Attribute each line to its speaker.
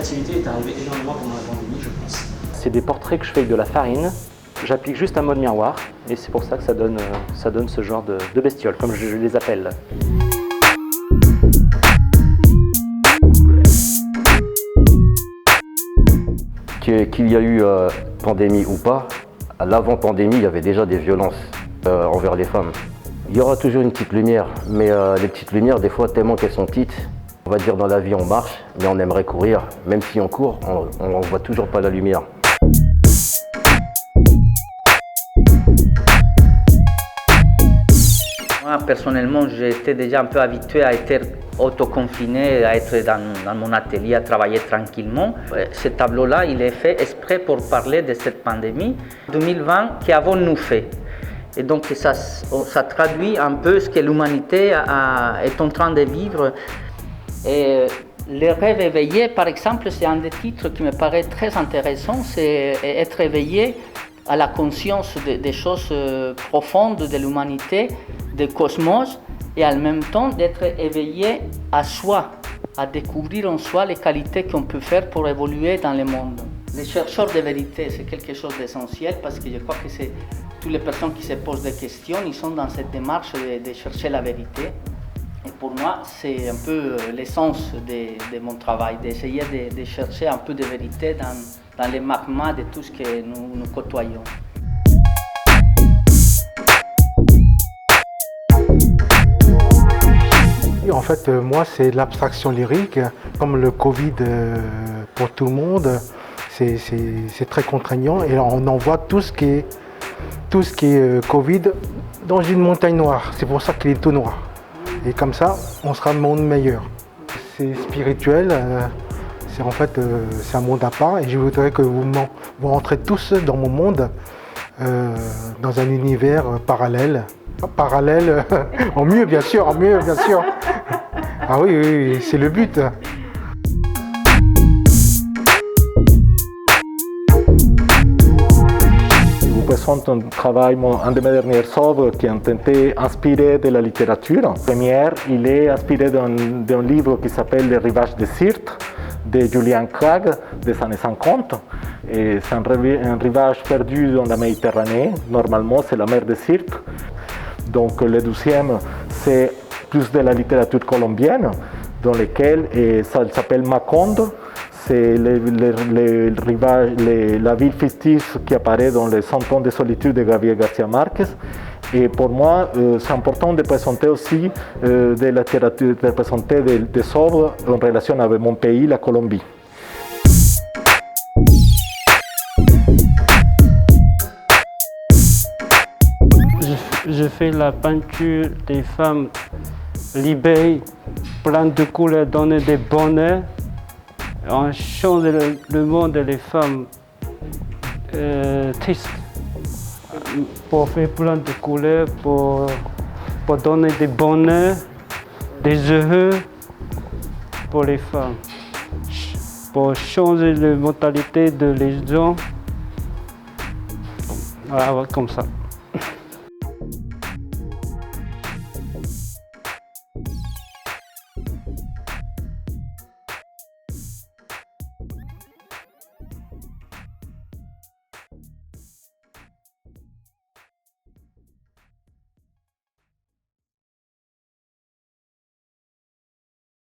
Speaker 1: créativité est arrivée énormément pendant la pandémie, je pense.
Speaker 2: C'est des portraits que je fais avec de la farine. J'applique juste un mode miroir et c'est pour ça que ça donne ce genre de bestioles, comme je les appelle.
Speaker 3: Qu'il y a eu pandémie ou pas, à l'avant-pandémie, il y avait déjà des violences envers les femmes. Il y aura toujours une petite lumière, mais les petites lumières, des fois, tellement qu'elles sont petites, on va dire dans la vie on marche, mais on aimerait courir. Même si on court, on ne voit toujours pas la lumière.
Speaker 4: Moi, personnellement, j'étais déjà un peu habitué à être autoconfiné, à être dans mon atelier, à travailler tranquillement. Ce tableau-là, il est fait exprès pour parler de cette pandémie 2020 qu'avons-nous fait. Et donc ça traduit un peu ce que l'humanité est en train de vivre. Et les rêves éveillés, par exemple, c'est un des titres qui me paraît très intéressant, c'est être éveillé à la conscience des choses profondes de l'humanité, du cosmos, et en même temps d'être éveillé à soi, à découvrir en soi les qualités qu'on peut faire pour évoluer dans le monde. Les chercheurs de vérité, c'est quelque chose d'essentiel parce que je crois que c'est toutes les personnes qui se posent des questions, ils sont dans cette démarche de chercher la vérité. Et pour moi, c'est un peu l'essence de mon travail, d'essayer de chercher un peu de vérité dans les magmas de tout ce que nous côtoyons.
Speaker 5: En fait, moi, c'est l'abstraction lyrique. Comme le Covid pour tout le monde, c'est très contraignant et on envoie tout ce qui est Covid dans une montagne noire. C'est pour ça qu'il est tout noir. Et comme ça, on sera le monde meilleur. C'est spirituel, c'est un monde à part et je voudrais que vous rentrez tous dans mon monde, dans un univers parallèle. Parallèle, en mieux bien sûr. Ah oui, c'est le but.
Speaker 6: Je vous présente un travail, un de mes dernières œuvres qui a été inspiré de la littérature. Première, il est inspiré d'un livre qui s'appelle Les rivages de Sirte de Julian Cragg des années 50. Et c'est un rivage perdu dans la Méditerranée. Normalement, c'est la mer de Sirte. Donc le deuxième, c'est plus de la littérature colombienne, dans lequel ça s'appelle Macondo. C'est la ville fictive qui apparaît dans les 100 ans de solitude de Gabriel García Márquez. Et pour moi, c'est important de présenter aussi de la littérature, de présenter des œuvres en relation avec mon pays, la Colombie.
Speaker 7: Je fais la peinture des femmes libérées, pleines de couleurs, donner des bonheurs. On change le monde des femmes tristes pour faire plein de couleurs, pour donner des bonheurs, des heureux pour les femmes, pour changer la mentalité de les gens. Voilà, comme ça.